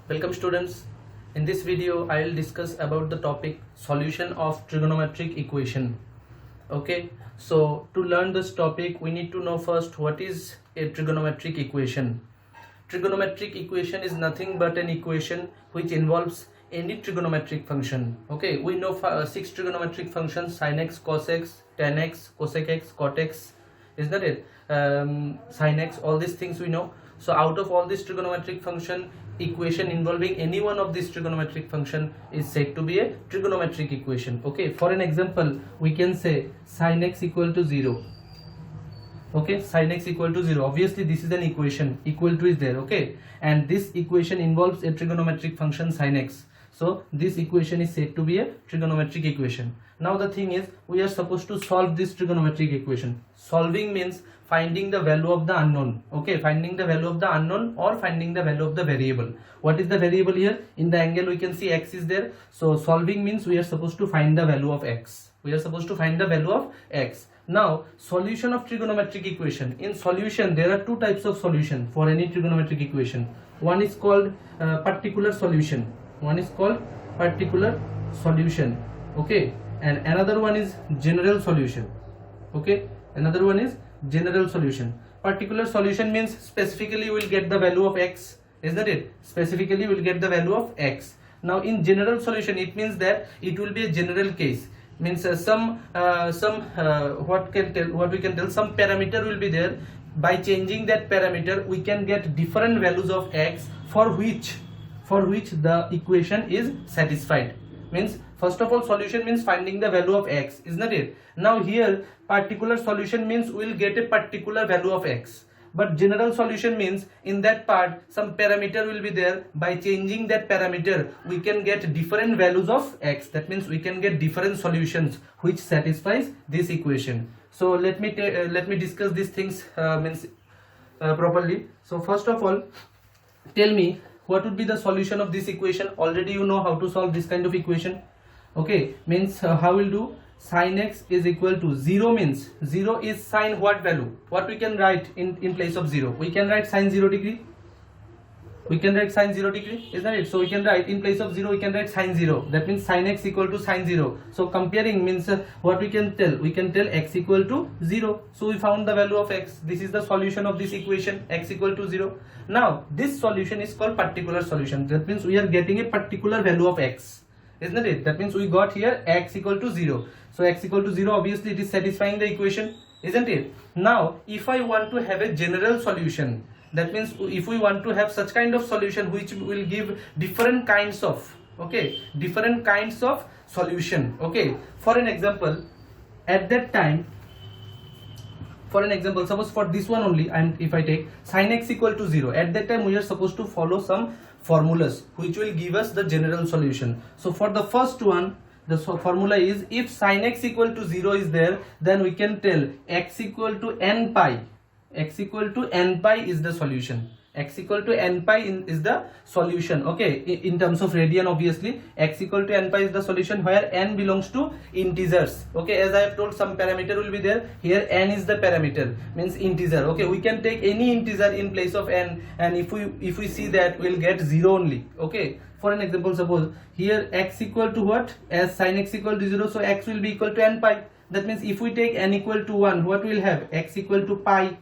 Welcome students. In this video I will discuss about the topic solution of trigonometric equation. Okay, so to learn this topic we need to know first what is a trigonometric equation. Trigonometric equation is nothing but an equation which involves any trigonometric function. Okay, we know 6 trigonometric functions: sin x, cos x, tan x, cosec x, cot x, is that it? Sin x, all these things we know. So out of all this trigonometric function, equation involving any one of this trigonometric function is said to be a trigonometric equation. Okay, for an example we can say sin x equal to 0. Okay, sin x equal to 0, obviously this is an equation, equal to is there. Okay, and this equation involves a trigonometric function sin x, so this equation is said to be a trigonometric equation. Now the thing is, we are supposed to solve this trigonometric equation. Solving means finding the value of the unknown. Okay, finding the value of the unknown or finding the value of the variable. What is the variable here? In the angle we can see x is there, so solving means we are supposed to find the value of x. We are supposed to find the value of x. Now, solution of trigonometric equation. In solution there are two types of solution for any trigonometric equation. One is called particular solution. One is called particular solution. Okay, and another one is general solution. Okay, another one is general solution. Particular solution means specifically you will get the value of x, isn't it? Specifically you will get the value of x. Now in general solution it means that it will be a general case, means some what we can tell, some parameter will be there. By changing that parameter we can get different values of x for which the equation is satisfied. Means first of all solution means finding the value of x, isn't it? Now here particular solution means we will get a particular value of x, but general solution means in that part some parameter will be there. By changing that parameter we can get different values of x. That means we can get different solutions which satisfies this equation. So let me discuss these things properly. So first of all, tell me what would be the solution of this equation. Already you know how to solve this kind of equation. Okay, means how we'll do. Sin x is equal to 0 means 0 is sin what value? What we can write in place of 0? We can write sin 0 degree. We can write sin 0 degree, isn't it? So we can write in place of 0 we can write sin 0. That means sin x equal to sin 0. So comparing means what we can tell? We can tell x equal to 0. So we found the value of x. This is the solution of this equation, x equal to 0. Now this solution is called particular solution. That means we are getting a particular value of x, isn't it? That means we got here x equal to 0. So x equal to 0, obviously it is satisfying the equation, isn't it? Now if I want to have a general solution, that means if we want to have such kind of solution which will give different kinds of, okay, different kinds of solution. Okay, for an example, at that time, for an example, suppose for this one only, and if I take sin x equal to 0, at that time we are supposed to follow some formulas which will give us the general solution. So for the first one, the formula is, if sin x equal to 0 is there, then we can tell x equal to n pi. X equal to n pi is the solution. X equal to n pi is the solution. Okay, in terms of radian, obviously x equal to n pi is the solution where n belongs to integers. Okay, as I have told, some parameter will be there. Here n is the parameter, means integer. Okay, we can take any integer in place of n, and if we see that we'll get 0 only. Okay, for an example, suppose here x equal to what? As sin x equal to 0, so x will be equal to n pi. That means if we take n equal to 1, what we'll have? X equal to pi.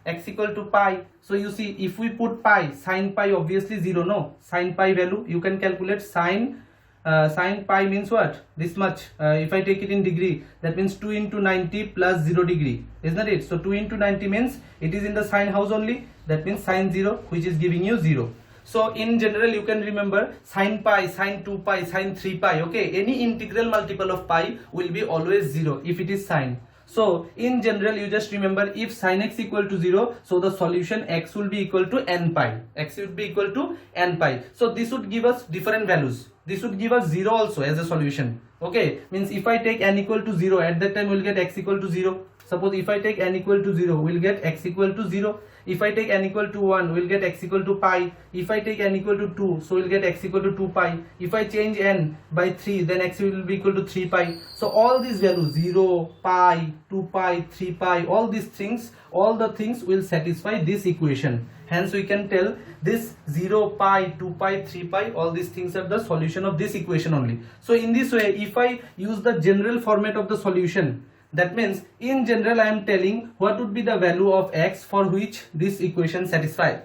X equal to pi. So you see, if we put pi, sin pi obviously 0, no? Sin pi value you can calculate. Sin pi means what? This much. If I take it in degree, that means 2 into 90 plus 0 degree, isn't it? So 2 into 90 means it is in the sine house only. That means sin 0, which is giving you 0. So in general you can remember sin pi, sin 2 pi, sin 3 pi. Okay, any integral multiple of pi will be always 0 if it is sine. So in general you just remember, if sin x equal to 0, so the solution x will be equal to n pi. X would be equal to n pi. So this would give us different values. This would give us 0 also as a solution. Okay, means if I take n equal to 0, at that time we'll get x equal to 0. Suppose if I take n equal to 0, we'll get x equal to 0. If I take n equal to 1, we'll get x equal to pi. If I take n equal to 2, so we'll get x equal to 2 pi. If I change n by 3, then x will be equal to 3 pi. So all these values, 0, pi, 2 pi, 3 pi, all these things, all the things will satisfy this equation. Hence we can tell this 0, pi, 2 pi, 3 pi, all these things are the solution of this equation only. So in this way, if I use the general format of the solution, that means in general I am telling what would be the value of x for which this equation satisfied.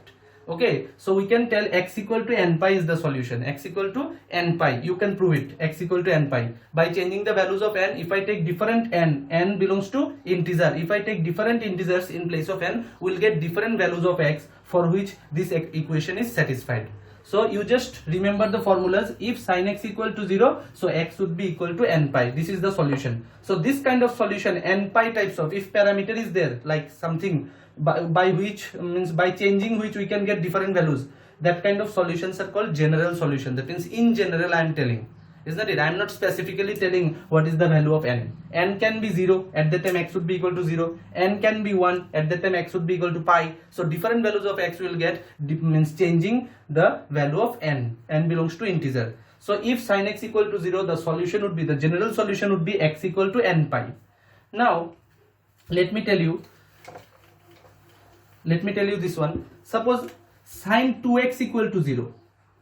Okay, so we can tell x equal to n pi is the solution. X equal to n pi, you can prove it, x equal to n pi by changing the values of n. If I take different n belongs to integer. If I take different integers in place of n, we'll get different values of x for which this equation is satisfied. So you just remember the formulas. If sin x equal to 0, so x would be equal to n pi. This is the solution. So this kind of solution, n pi types of, if parameter is there, like something by which means by changing which we can get different values, that kind of solutions are called general solution. That means in general I am telling, isn't it? I am not specifically telling what is the value of n. N can be 0, at that time x would be equal to 0. N can be 1, at that time x would be equal to pi. So different values of x will get, means changing the value of n. N belongs to integer. So if sin x equal to 0, the solution would be, the general solution would be x equal to n pi. Now let me tell you this one. Suppose sin 2x equal to 0.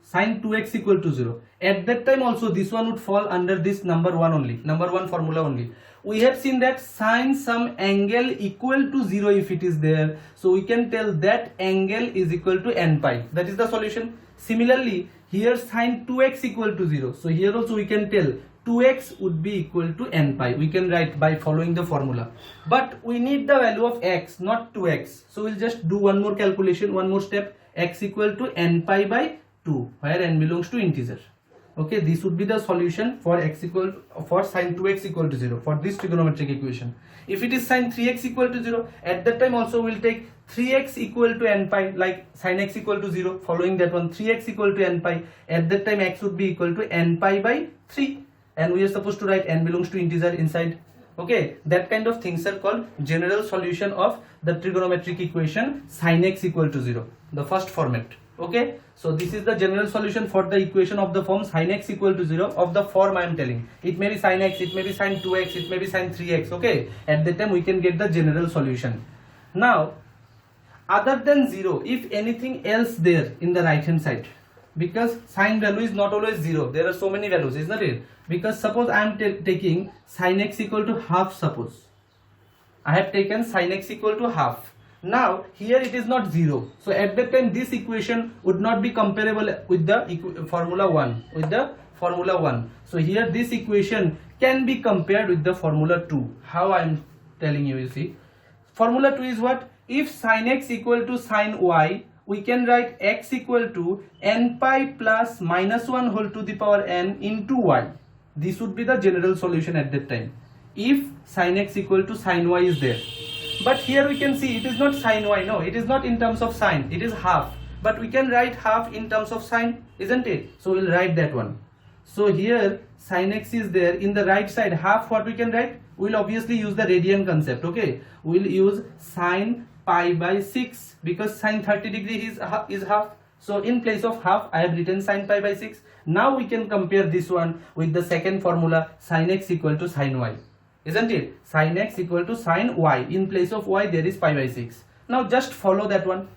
Sin 2x equal to 0. At that time also this one would fall under this number 1 only, number 1 formula only. We have seen that sin some angle equal to 0 if it is there. So we can tell that angle is equal to n pi. That is the solution. Similarly, here sin 2x equal to 0. So here also we can tell 2x would be equal to n pi. We can write by following the formula. But we need the value of x, not 2x. So we'll just do one more calculation, one more step. X equal to n pi by 2, where n belongs to integer. Okay, this would be the solution for x equal for sin 2x equal to 0 for this trigonometric equation. If it is sin 3x equal to 0, at that time also we'll take 3x equal to n pi, like sin x equal to 0, following that one, 3x equal to n pi. At that time x would be equal to n pi by 3, and we are supposed to write n belongs to integer inside. Okay, that kind of things are called general solution of the trigonometric equation sin x equal to 0, the first format. Okay, so this is the general solution for the equation of the form sin x equal to 0 of the form I am telling. It may be sin x, it may be sin 2x, it may be sin 3x. Okay, at that time we can get the general solution. Now, other than 0, if anything else there in the right hand side, because sin value is not always 0, there are so many values, isn't it? Because suppose I am taking sin x equal to half. Suppose I have taken sin x equal to half. Now here it is not 0, so at that time this equation would not be comparable with the formula 1, with the formula 1. So here this equation can be compared with the formula 2. How I am telling you, you see, formula 2 is what? If sin x equal to sin y, we can write x equal to n pi plus minus 1 whole to the power n into y. This would be the general solution at that time, if sin x equal to sin y is there. But here we can see it is not sin y, no, it is not in terms of sin, it is half. But we can write half in terms of sin, isn't it? So we'll write that one. So here sin x is there, in the right side half, what we can write? We'll obviously use the radian concept. Okay, we'll use sin pi by 6, because sin 30 degree is half. So in place of half I have written sin pi by 6. Now we can compare this one with the second formula, sin x equal to sin y, isn't it? Sin x equal to sin y, in place of y there is pi by 6. Now just follow that one.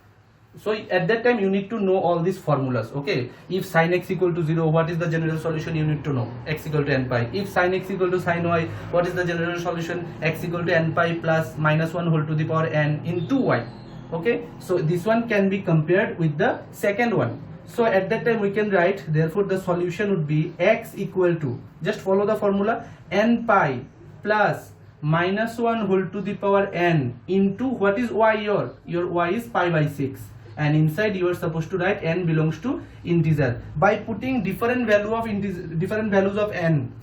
So at that time you need to know all these formulas. Okay, if sin x equal to 0, what is the general solution? You need to know x equal to n pi. If sin x equal to sin y, what is the general solution? X equal to n pi plus minus 1 whole to the power n into y. Okay, so this one can be compared with the second one. So at that time we can write, therefore the solution would be x equal to, just follow the formula, n pi plus minus 1 whole to the power n into, what is y? Your y is pi by 6, and inside you are supposed to write n belongs to integer by putting different values of n.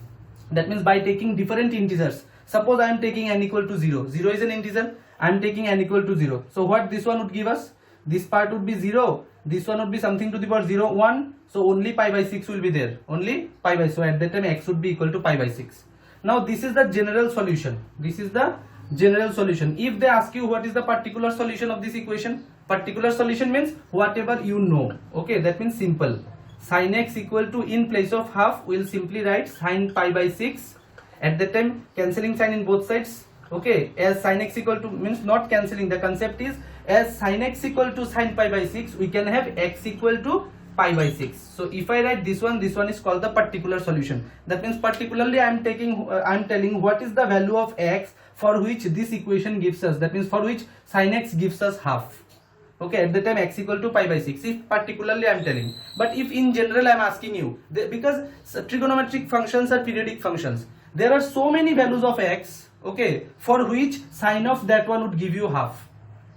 That means by taking different integers. Suppose I am taking n equal to 0. 0 is an integer. I am taking n equal to 0. So what this one would give us? This part would be 0. This one would be something to the power 0, 1. So only pi by 6 will be there. Only pi by 6. So at that time x would be equal to pi by 6. Now this is the general solution. This is the general solution. If they ask you what is the particular solution of this equation, particular solution means whatever you know. Okay, that means simple. Sin x equal to, in place of half, we'll simply write sin pi by 6. At the time, cancelling sign in both sides. Okay, as sin x equal to, means not cancelling, the concept is as sin x equal to sin pi by 6, we can have x equal to pi by 6. So if I write this one is called the particular solution. That means particularly I am telling what is the value of x for which this equation gives us, that means for which sin x gives us half. Okay, at the time x equal to pi by 6, if particularly I am telling. But if in general I am asking you, because trigonometric functions are periodic functions, there are so many values of x, okay, for which sine of that one would give you half.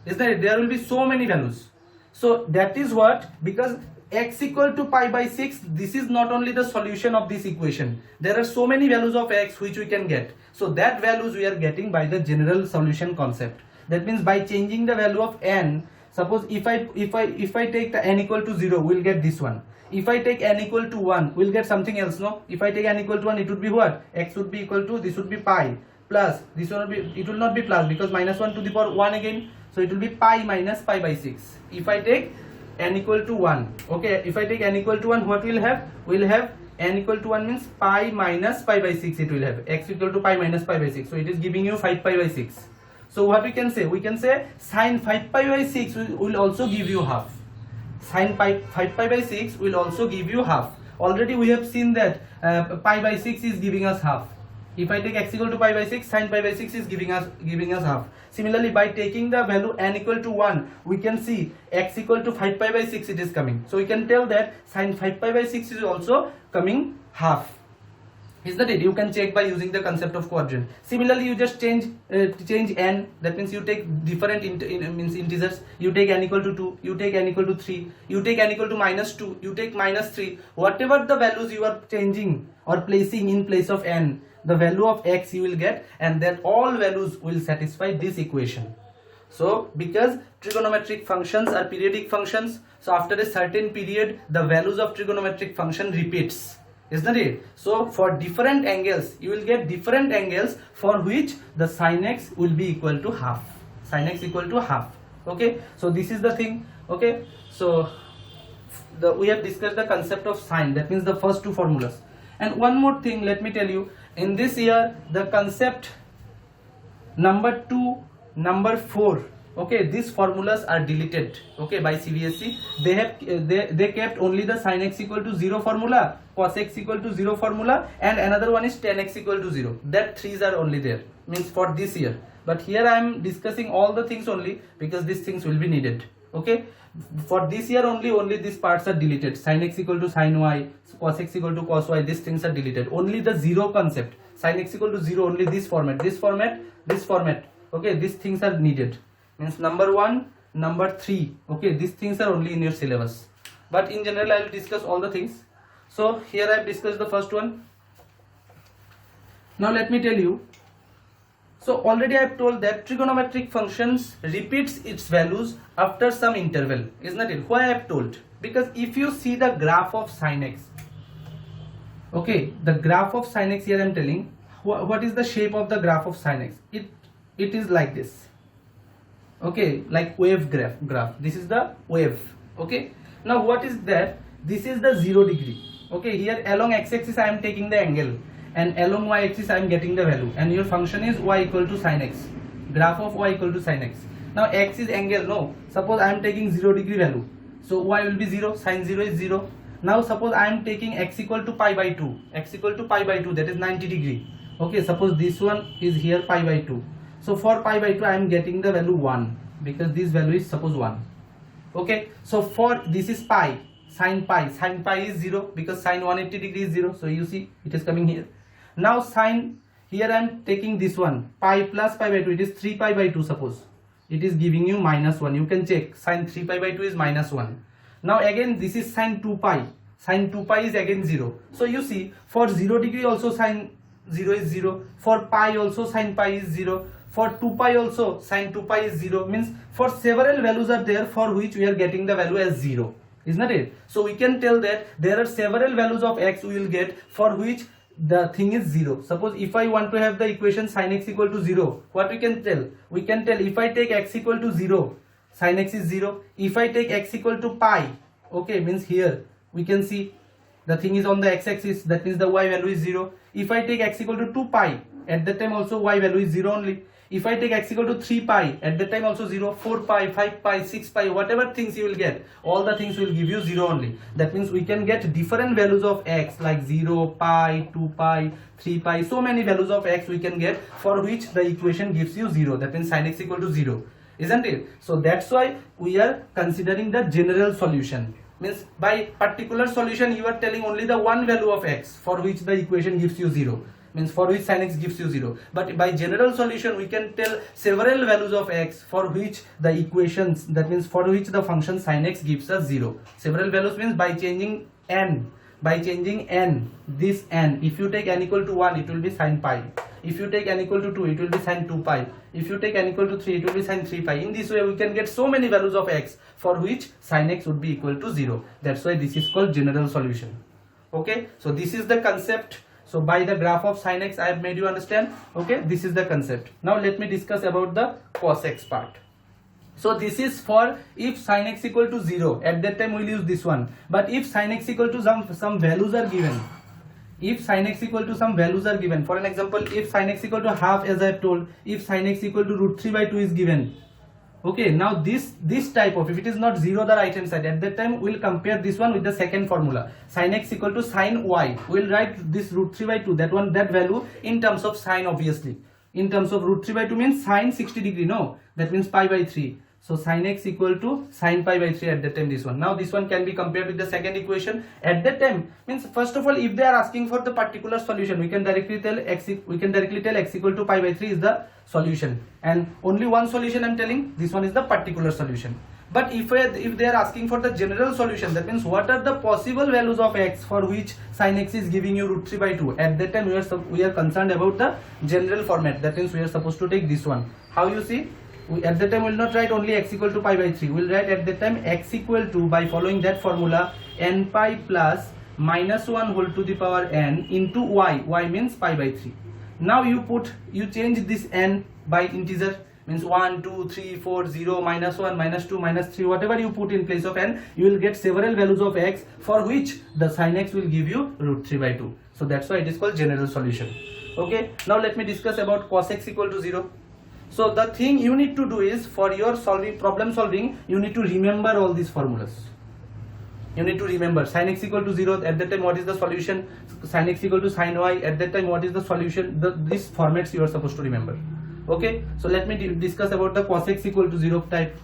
Is that it? There will be so many values. So that is what, because x equal to pi by 6, this is not only the solution of this equation, there are so many values of x which we can get. So that values we are getting by the general solution concept. That means by changing the value of n, suppose if I take the n equal to 0, we'll get this one. If I take n equal to 1, we'll get something else, no? If I take n equal to 1, it would be what? X would be equal to, this would be pi, plus, this one will be, it will not be plus because minus 1 to the power 1 again. So it will be pi minus pi by 6. If I take n equal to 1, okay, if I take n equal to 1, what we'll have? We'll have n equal to 1 means pi minus pi by 6 it will have. X equal to pi minus pi by 6. So it is giving you 5 pi by 6. So what we can say? We can say sin 5 pi by 6 will also give you half. Sin 5 pi by 6 will also give you half. Already we have seen that pi by 6 is giving us half. If I take x equal to pi by 6, sin pi by 6 is giving us half. Similarly, by taking the value n equal to 1, we can see x equal to 5 pi by 6 it is coming. So we can tell that sin 5 pi by 6 is also coming half. Is that it? You can check by using the concept of quadrant. Similarly, you just change n. That means you take different integers. You take n equal to 2. You take n equal to 3. You take n equal to minus 2. You take minus 3. Whatever the values you are changing or placing in place of n, the value of x you will get, and then all values will satisfy this equation. So because trigonometric functions are periodic functions, so after a certain period the values of trigonometric function repeats. Isn't it? So for different angles, you will get different angles for which the sin x will be equal to half. Sin x equal to half. Okay. So this is the thing. Okay. So we have discussed the concept of sine. That means the first two formulas. And one more thing, let me tell you. In this year, the concept number 2, number 4. Okay, these formulas are deleted. Okay, by CBSE. They kept only the sin x equal to 0 formula, cos x equal to 0 formula, and another one is tan x equal to 0. That threes are only there. Means for this year. But here I am discussing all the things only because these things will be needed. Okay. For this year only these parts are deleted. Sin x equal to sin y, cos x equal to cos y. These things are deleted. Only the 0 concept. Sin x equal to 0. Only this format. Okay. These things are needed. Means number 1, number 3. Okay, these things are only in your syllabus. But in general, I will discuss all the things. So here I have discussed the first one. Now let me tell you. So already I have told that trigonometric functions repeats its values after some interval. Isn't it? Why I have told? Because if you see the graph of sin x. Okay, the graph of sin x here I am telling. What is the shape of the graph of sin x? It is like this. Okay, like wave graph. This is the wave. Okay. Now what is that? This is the 0 degree. Okay, here along x-axis I am taking the angle, and along y-axis I am getting the value, and your function is y equal to sin x. Graph of y equal to sin x. Now x is angle. No. Suppose I am taking 0 degree value. So y will be 0. Sin 0 is 0. Now suppose I am taking x equal to pi by 2. X equal to pi by 2. That is 90 degree. Okay. Suppose this one is here pi by 2. So for pi by 2 I am getting the value 1 because this value is suppose 1. Okay. So for this is pi, sin pi is 0 because sin 180 degree is 0. So you see it is coming here. Now sin, here I am taking this one, pi plus pi by 2, it is 3 pi by 2 suppose. It is giving you minus 1. You can check sin 3 pi by 2 is minus 1. Now again this is sin 2 pi. Sin 2 pi is again 0. So you see for 0 degree also sin 0 is 0. For pi also sin pi is 0. For 2 pi also sin 2 pi is 0. Means for several values are there for which we are getting the value as 0. Isn't it? So we can tell that there are several values of x we will get for which the thing is 0. Suppose if I want to have the equation sin x equal to 0, what we can tell? We can tell if I take x equal to 0, sin x is 0. If I take x equal to pi, okay, means here we can see the thing is on the x-axis, that means the y value is 0. If I take x equal to 2 pi, at that time also y value is 0 only. If I take x equal to 3 pi, at that time also 0, 4 pi, 5 pi, 6 pi, whatever things you will get, all the things will give you 0 only. That means we can get different values of x like 0, pi, 2 pi, 3 pi, so many values of x we can get for which the equation gives you 0. That means sin x equal to 0, isn't it? So that's why we are considering the general solution. Means by particular solution you are telling only the one value of x for which the equation gives you 0, means for which sin x gives you 0. But by general solution we can tell several values of x for which the equations, that means for which the function sin x gives us 0. Several values means by changing n, this n, if you take n equal to 1 it will be sin pi, if you take n equal to 2 it will be sin 2 pi, if you take n equal to 3 it will be sin 3 pi. In this way we can get so many values of x for which sin x would be equal to 0. That's why this is called general solution. Okay, so this is the concept. So by the graph of sin x I have made you understand. Okay, this is the concept. Now let me discuss about the cos x part. So this is for if sin x equal to 0, at that time we will use this one. But if sin x equal to some values are given, if sin x equal to some values are given, for an example, if sin x equal to half, as I have told, if sin x equal to root 3 by 2 is given. Okay, now this type of, if it is not 0 the right hand side, at that time we will compare this one with the second formula, sin x equal to sin y. We will write this root 3 by 2, that value in terms of sin, obviously. In terms of root 3 by 2 means sin 60 degree, no, that means pi by 3. So sin x equal to sin pi by 3, at that time this one. Now this one can be compared with the second equation. At that time means, first of all, if they are asking for the particular solution, we can directly tell x equal to pi by 3 is the solution, and only one solution I am telling, this one is the particular solution. But if they are asking for the general solution, that means what are the possible values of x for which sin x is giving you root 3 by 2, at that time we are concerned about the general format. That means we are supposed to take this one. How you see? At that time we will not write only x equal to pi by 3, we will write at that time x equal to, by following that formula, n pi plus minus 1 whole to the power n into y means pi by 3. Now you change this n by integer, means 1, 2, 3, 4, 0, minus 1, minus 2, minus 3, whatever you put in place of n, you will get several values of x for which the sin x will give you root 3 by 2. So that's why it is called general solution. Okay, now let me discuss about cos x equal to 0. So the thing you need to do is, for your problem solving, you need to remember all these formulas. You need to remember sin x equal to 0, at that time what is the solution, sin x equal to sin y, at that time what is the solution, these formats you are supposed to remember. Okay, so let me discuss about the cos x equal to 0 type.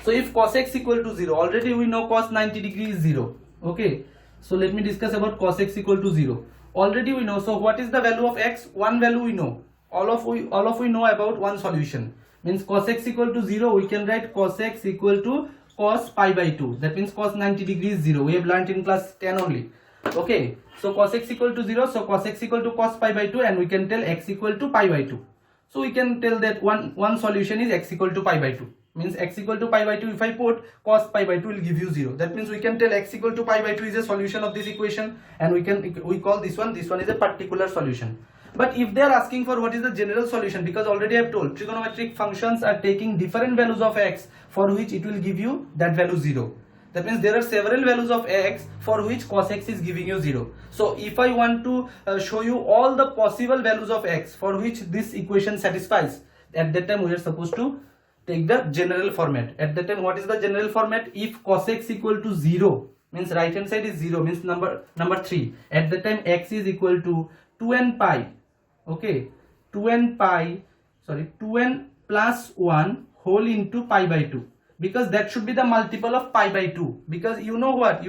So if cos x equal to 0, already we know cos 90 degree is 0. Okay, so let me discuss about cos x equal to 0. Already we know, so what is the value of x? One value we know. All of we know about one solution, means cos x equal to 0, we can write cos x equal to cos pi by 2, that means cos 90 degree is 0, we have learnt in class 10 only. Okay, so cos x equal to 0, so cos x equal to cos pi by 2, and we can tell x equal to pi by 2. So we can tell that one solution is x equal to pi by 2, means x equal to pi by 2, if I put cos pi by 2 will give you 0. That means we can tell x equal to pi by 2 is a solution of this equation, and we call this one is a particular solution. But if they are asking for what is the general solution, because already I have told trigonometric functions are taking different values of x for which it will give you that value 0. That means there are several values of x for which cos x is giving you 0. So if I want to show you all the possible values of x for which this equation satisfies, at that time we are supposed to take the general format. At that time what is the general format? If cos x equal to 0, means right hand side is 0, means number 3, at that time x is equal to 2n pi. Okay, 2n plus 1 whole into pi by 2, because that should be the multiple of pi by 2, because you know what,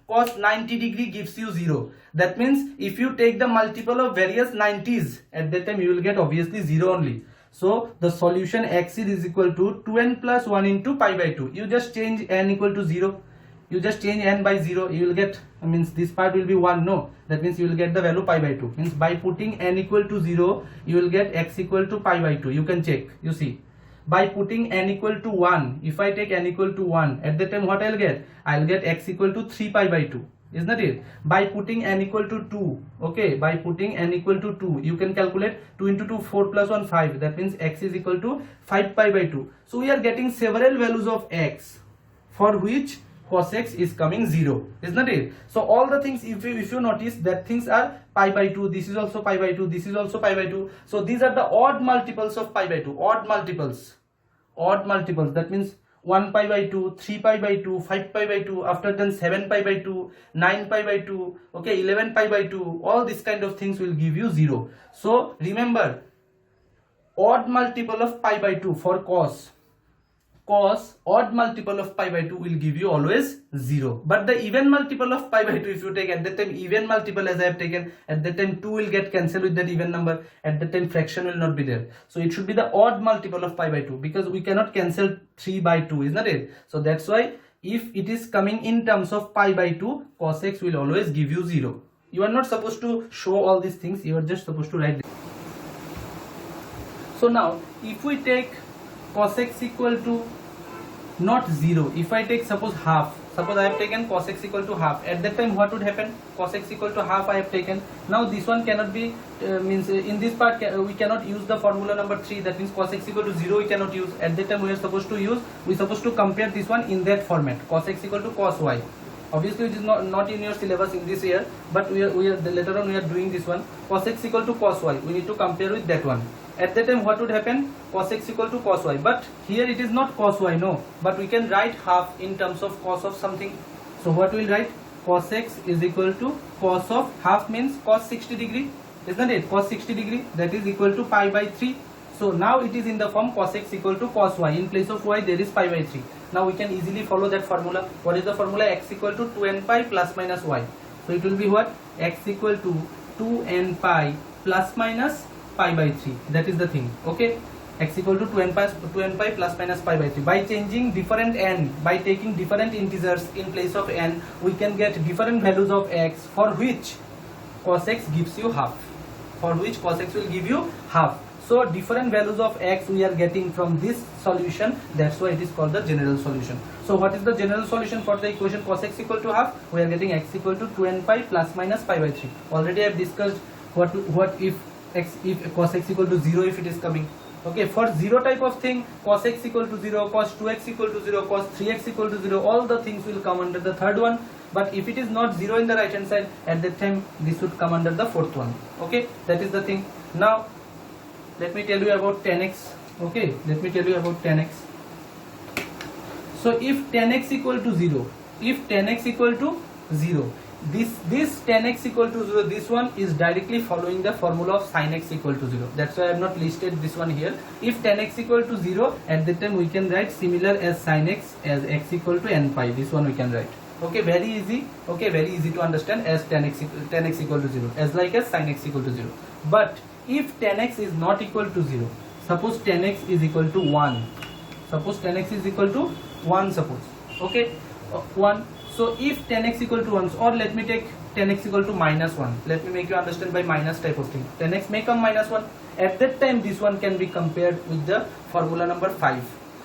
cos 90 degree gives you 0. That means if you take the multiple of various 90s, at that time you will get obviously 0 only. So the solution x is equal to 2n plus 1 into pi by 2. You just change n equal to 0. You just change n by 0, you will get, means this part will be 1, no, that means you will get the value pi by 2, means by putting n equal to 0 you will get x equal to pi by 2. You can check, you see, by putting n equal to 1, if I take n equal to 1, at that time what I'll get? I'll get x equal to 3 pi by 2. is not it? By putting n equal to 2, okay, by putting n equal to 2, you can calculate 2 into 2, 4 plus 1, 5. That means x is equal to 5 pi by 2. So we are getting several values of x for which cos x is coming 0, is not it? So all the things, if you notice, that things are pi by 2, this is also pi by 2, this is also pi by 2. So these are the odd multiples of pi by 2, odd multiples, that means 1 pi by 2, 3 pi by 2, 5 pi by 2, after then 7 pi by 2, 9 pi by 2, okay, 11 pi by 2, all this kind of things will give you 0. So remember, odd multiple of pi by 2 for cos, odd multiple of pi by 2 will give you always 0. But the even multiple of pi by 2, if you take at that time even multiple as I have taken, at that time 2 will get cancelled with that even number, at that time fraction will not be there. So it should be the odd multiple of pi by 2, because we cannot cancel 3 by 2, is not it? So that's why if it is coming in terms of pi by 2, cos x will always give you 0. You are not supposed to show all these things, you are just supposed to write. So now if we take cos x equal to not 0, if I take suppose half, suppose I have taken cos x equal to half, at that time what would happen? Cos x equal to half I have taken. Now this one cannot be, means in this part we cannot use the formula number 3, that means cos x equal to 0 we cannot use. At that time we are supposed to use, we are supposed to compare this one in that format, cos x equal to cos y. Obviously it is not in your syllabus in this year, but we are later on we are doing this one, cos x equal to cos y, we need to compare with that one. At that time what would happen? Cos x equal to cos y, but here it is not cos y, no, but we can write half in terms of cos of something. So what we will write? Cos x is equal to cos of half, means cos 60 degree, isn't it? Cos 60 degree, that is equal to pi by 3. So now it is in the form cos x equal to cos y, in place of y there is pi by 3. Now we can easily follow that formula. What is the formula? X equal to 2n pi plus minus y. So it will be what? X equal to 2n pi plus minus pi by 3, that is the thing, okay? X equal to 2n pi plus minus pi by 3. By changing different n, by taking different integers in place of n, we can get different values of x for which cos x gives you half, for which cos x will give you half. So different values of x we are getting from this solution, that's why it is called the general solution. So what is the general solution for the equation cos x equal to half? We are getting x equal to 2n pi plus minus pi by 3. Already I have discussed what if cos x equal to 0 if it is coming. Okay, for 0 type of thing, cos x equal to 0, cos 2x equal to 0, cos 3x equal to 0, all the things will come under the third one. But if it is not 0 in the right hand side, at that time this would come under the fourth one. Okay, that is the thing. Now let me tell you about tan x. Okay, let me tell you about tan x. So if tan x equal to 0, if tan x equal to 0, this tan x equal to 0, this one is directly following the formula of sin x equal to 0. That's why I have not listed this one here. If tan x equal to 0, at that time we can write similar as sin x as x equal to n pi. This one we can write. Okay, very easy. Okay, very easy to understand, as tan x equal to 0, as like as sin x equal to 0. But if tan x is not equal to 0, suppose tan x is equal to 1, suppose tan x is equal to 1, suppose, okay, 1. So if tan x equal to 1, or let me take tan x equal to minus 1, let me make you understand by minus type of thing, tan x may come minus 1, at that time this one can be compared with the formula number 5.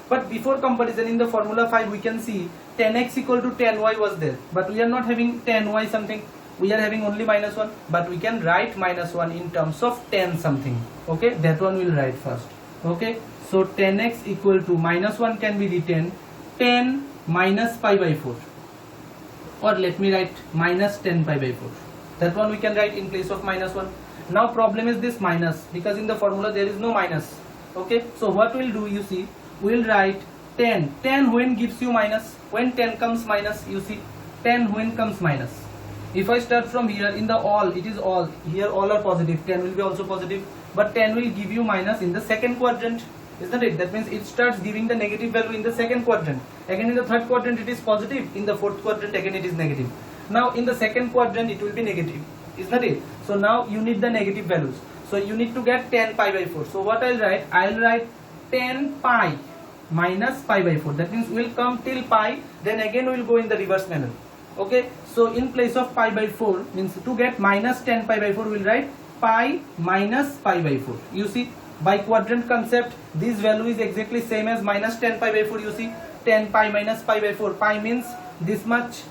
But before comparison, in the formula 5 we can see tan x equal to tan y was there, but we are not having tan y something, we are having only minus 1, but we can write minus 1 in terms of tan something. Okay, that one we'll write first. Okay, so tan x equal to minus 1 can be written tan minus pi by 4, or let me write minus 10 pi by 4. That one we can write in place of minus 1. Now problem is this minus, because in the formula there is no minus. Okay, so what we'll do, you see, we'll write 10. 10 when gives you minus? When 10 comes minus, you see, 10 when comes minus. If I start from here, in the all, it is all, here all are positive, 10 will be also positive, but 10 will give you minus in the second quadrant, isn't it? That means it starts giving the negative value in the second quadrant. Again in the third quadrant it is positive, in the fourth quadrant again it is negative. Now in the second quadrant it will be negative, isn't it? So now you need the negative values. So you need to get 10 pi by 4. So what I'll write? I'll write 10 pi minus pi by 4. That means we'll come till pi, then again we'll go in the reverse manner. Okay, so in place of pi by 4, means to get minus 10 pi by 4, we'll write pi minus pi by 4. You see, by quadrant concept, this value is exactly same as minus 10 pi by 4. You see, 10 pi minus pi by 4. Pi means this much,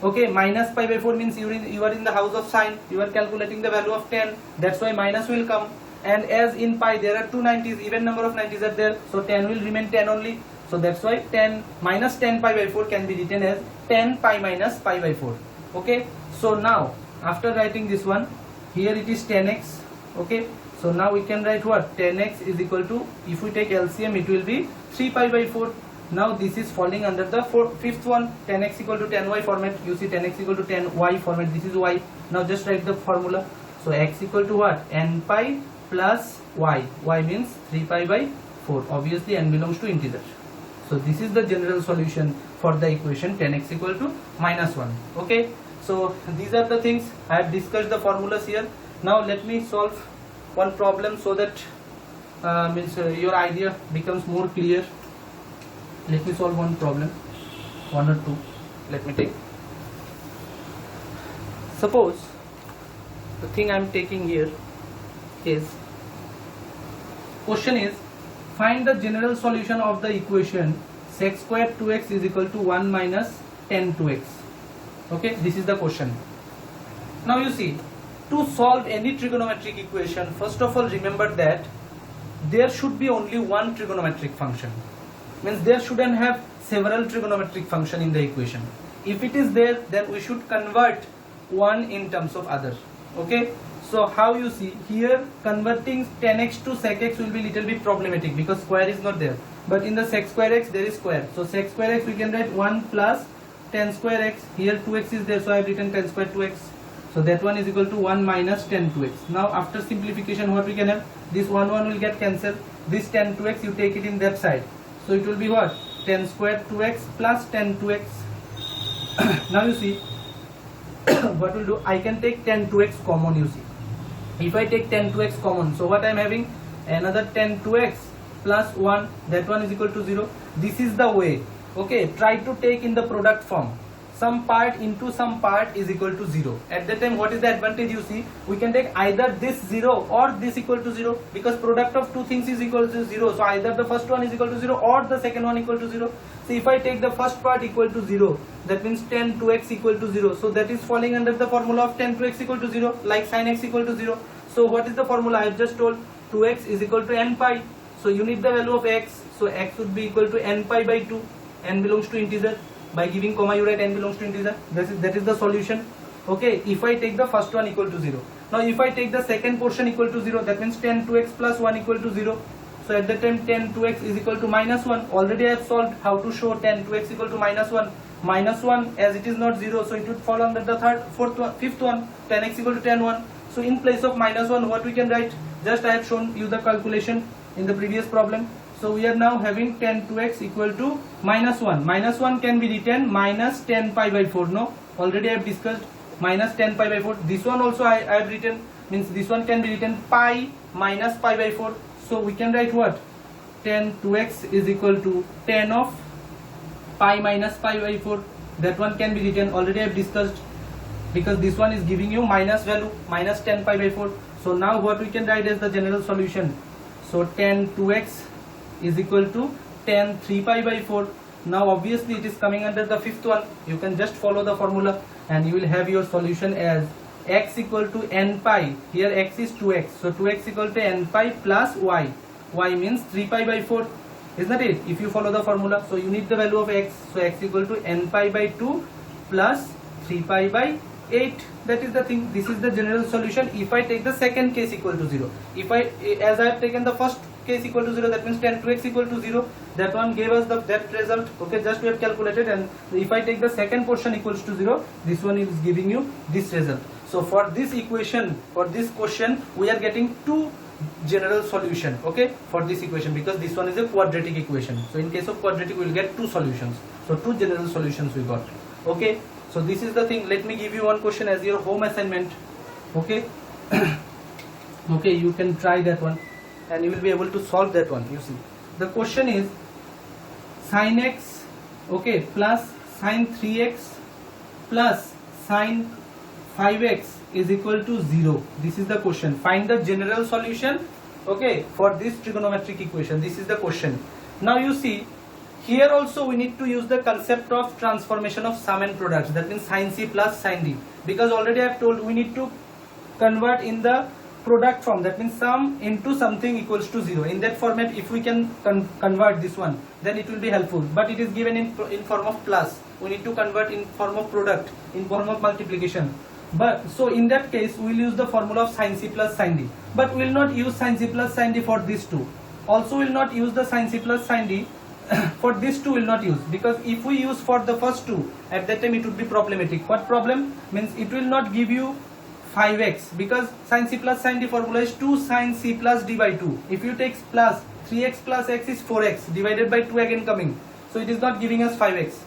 Okay, minus pi by 4 means you are in the house of sine, you are calculating the value of 10, that's why minus will come. And as in pi there are two 90s, even number of 90s are there, so 10 will remain 10 only, so that's why 10 minus 10 pi by 4 can be written as 10 pi minus pi by 4. Okay, so now after writing this one, here it is 10x. Okay, so now we can write what? 10x is equal to, if we take LCM, it will be 3 pi by 4. Now this is falling under the fifth one, 10x equal to 10y format. You see 10x equal to 10y format, this is y. Now just write the formula. So x equal to what? N pi plus y. Y means 3 pi by 4. Obviously n belongs to integer. So this is the general solution for the equation 10x equal to minus 1. Okay, so these are the things I have discussed, the formulas here. Now let me solve one problem so that your idea becomes more clear. Let me solve one problem, one or two. Let me take. Suppose the thing I am taking here is, question is, find the general solution of the equation sec squared 2x is equal to 1 minus 10 2x. Okay, this is the question. Now you see, to solve any trigonometric equation, first of all remember that there should be only one trigonometric function. Means there shouldn't have several trigonometric function in the equation. If it is there, then we should convert one in terms of other. Okay, so how you see here, converting 10x to sec x will be little bit problematic because square is not there, but in the sec square x there is square. So sec square x we can write 1 plus 10 square x. Here 2x is there, so I have written 10 square 2x. So that one is equal to 1 minus 10 2x. Now after simplification, what we can have? This 1 will get cancelled. This 10 2x you take it in that side. So it will be what? 10 square 2x plus 10 2x. Now you see, what we'll do, I can take 10 2x common, you see. If I take 10 2x common, so what I am having? Another 10 2x plus 1, that one is equal to 0. This is the way. Okay, try to take in the product form. Some part into some part is equal to 0. At that time, what is the advantage? You see, we can take either this 0 or this equal to 0, because product of two things is equal to 0. So either the first one is equal to 0 or the second one equal to 0. So if I take the first part equal to 0, that means 10 2x equal to 0. So that is falling under the formula of 10 2x equal to 0, like sin x equal to 0. So what is the formula? I have just told 2x is equal to n pi. So you need the value of x. So x would be equal to n pi by 2. N belongs to integer. By giving comma you write n belongs to integer. That is the solution. Okay, if I take the first one equal to 0. Now if I take the second portion equal to 0, that means 10 2x plus 1 equal to 0. So at that time 10 2x is equal to minus 1. Already I have solved how to show 10 2x equal to minus 1. Minus 1, as it is not 0, so it would fall under the fifth one, 10x equal to 10 1. So in place of minus 1, what we can write? Just I have shown you the calculation in the previous problem. So we are now having 10 2x equal to minus 1. Minus 1 can be written minus 10 pi by 4. No, already I have discussed minus 10 pi by 4. This one also I have written, means this one can be written pi minus pi by 4. So we can write what? 10 2x is equal to 10 of pi minus pi by 4. That one can be written, already I have discussed, because this one is giving you minus value, minus 10 pi by 4. So now what we can write as the general solution? So 10 2x is equal to 10 3 pi by 4. Now obviously it is coming under the fifth one. You can just follow the formula and you will have your solution as x equal to n pi. Here x is 2x, so 2x equal to n pi plus y. Y means 3 pi by 4, isn't it? If you follow the formula, so you need the value of x. So x equal to n pi by 2 plus 3 pi by 8. That is the thing. This is the general solution if I take the second case equal to 0. If I, as I have taken the first case equal to 0, that means 10 2x equal to 0. That one gave us that result. Okay, just we have calculated, and if I take the second portion equals to 0, this one is giving you this result. So for this equation, for this question, we are getting two general solution. Okay, for this equation, because this one is a quadratic equation. So in case of quadratic, we will get two solutions. So two general solutions we got. Okay, so this is the thing. Let me give you one question as your home assignment. Okay. Okay, you can try that one and you will be able to solve that one. You see, the question is sin x, okay, plus sin 3x plus sin 5x is equal to 0. This is the question. Find the general solution, okay, for this trigonometric equation. This is the question. Now you see, here also we need to use the concept of transformation of sum and products, that means sin C plus sin D, because already I have told we need to convert in the product form, that means sum into something equals to 0. In that format, if we can convert this one, then it will be helpful, but it is given in form of plus. We need to convert in form of product, in form of multiplication. But so in that case we will use the formula of sin C plus sin D, but we will not use sin C plus sin D for these two. Also we will not use the sin C plus sin D for these two will not use, because if we use for the first two, at that time it would be problematic. What problem? Means it will not give you 5x, because sin C plus sin D formula is 2 sin C plus D by 2. If you take plus 3x plus x is 4x divided by 2 again coming, so it is not giving us 5x.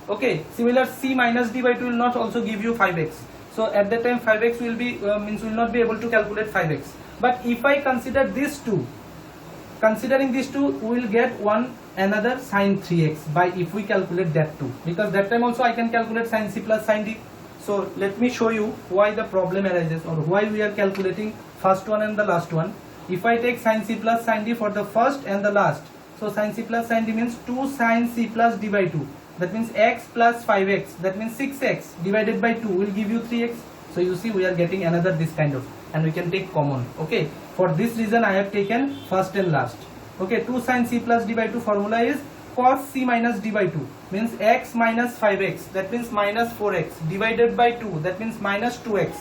Okay, similar C minus D by 2 will not also give you 5x. So at that time 5x will be means we will not be able to calculate 5x. But if I consider these two, considering these two, we will get another sin 3x by if we calculate that too, because that time also I can calculate sin C plus sin D. So let me show you why the problem arises, or why we are calculating first one and the last one. If I take sin C plus sin D for the first and the last, so sin C plus sin D means 2 sin C plus D by 2. That means x plus 5x, that means 6x divided by 2 will give you 3x. So you see we are getting another this kind of, and we can take common. Okay, for this reason I have taken first and last. Okay, 2 sin C plus D by 2 formula is cos C minus D by 2, means x minus 5x, that means minus 4x divided by 2, that means minus 2x.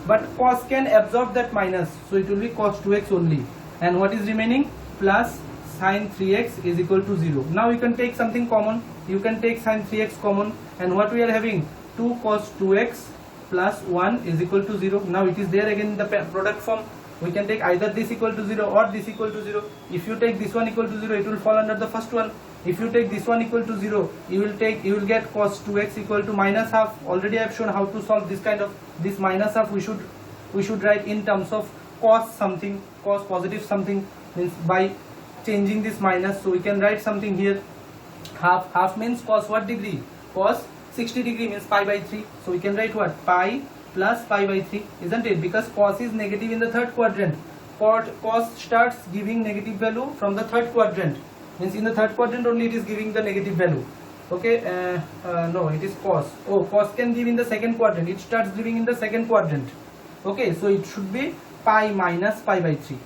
But cos can absorb that minus, so it will be cos 2x only. And what is remaining? Plus sin 3x is equal to 0. Now you can take something common. You can take sin 3x common, and what we are having? 2 cos 2x plus 1 is equal to 0. Now it is there again in the product form. We can take either this equal to 0 or this equal to 0. If you take this one equal to 0, it will fall under the first one. If you take this one equal to 0, you will get cos 2x equal to minus half. Already I have shown how to solve this kind of, this minus half we should write in terms of cos something, cos positive something, means by changing this minus. So we can write something here. Half means cos what degree? Cos 60 degree means pi by 3. So we can write what? Pi plus pi by 3, isn't it? Because cos is negative in the third quadrant. Cos starts giving negative value from the third quadrant. Means in the third quadrant only it is giving the negative value. Okay, no, it is cos. Oh, cos can give in the second quadrant. It starts giving in the second quadrant. Okay, so it should be pi minus pi by 3.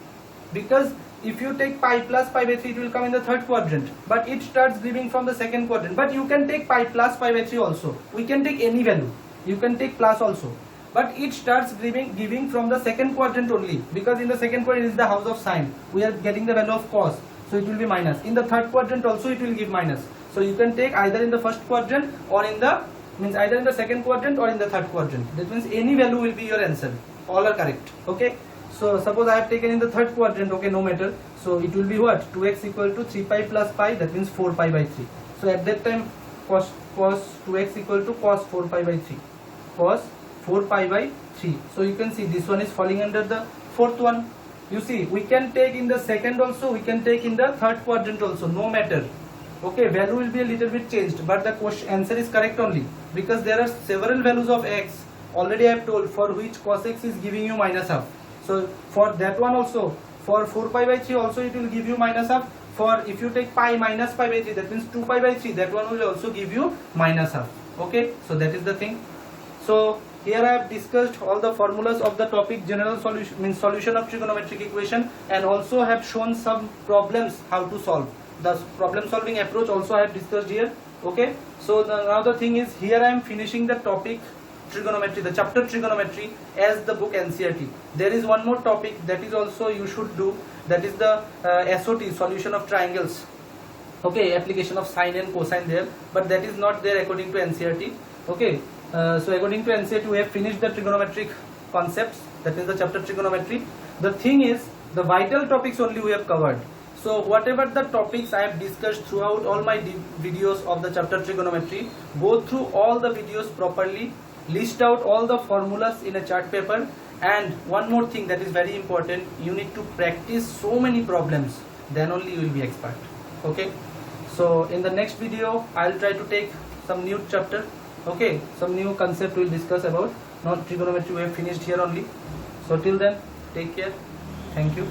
Because if you take pi plus pi by 3, it will come in the third quadrant. But it starts giving from the second quadrant. But you can take pi plus pi by 3 also. We can take any value. You can take plus also. But it starts giving from the second quadrant only. Because in the second quadrant is the house of sine. We are getting the value of cos. So it will be minus. In the third quadrant also it will give minus. So you can take either in the first quadrant or in the, means either in the second quadrant or in the third quadrant. That means any value will be your answer. All are correct. Okay. So suppose I have taken in the third quadrant, okay, no matter. So it will be what? 2x equal to 3 pi plus pi, that means 4 pi by 3. So at that time cos 2x equal to cos 4 pi by 3. Cos 4 pi by 3. So you can see this one is falling under the fourth one. You see, we can take in the second also, we can take in the third quadrant also, no matter. Okay, value will be a little bit changed, but the question answer is correct only, because there are several values of x. Already I have told for which cos x is giving you minus half. So for that one also, for 4 pi by 3 also it will give you minus half. For if you take pi minus pi by 3, that means 2 pi by 3, that one will also give you minus half. Okay, so that is the thing. So here I have discussed all the formulas of the topic general solution, means solution of trigonometric equation, and also have shown some problems how to solve. The problem solving approach also I have discussed here. Okay, so now the thing is, here I am finishing the topic trigonometry, the chapter trigonometry as the book NCERT. There is one more topic that is also you should do, that is the SOT, solution of triangles. Okay, application of sine and cosine there, but that is not there according to NCERT. Okay, so according to NCERT we have finished the trigonometric concepts, that is the chapter trigonometry. The thing is, the vital topics only we have covered. So whatever the topics I have discussed throughout all my videos of the chapter trigonometry, go through all the videos properly, list out all the formulas in a chart paper, and one more thing that is very important, you need to practice so many problems, then only you will be expert. Okay, so in the next video I will try to take some new chapter. Okay, some new concept we will discuss about. Not trigonometry we have finished here only. So till then, take care. Thank you.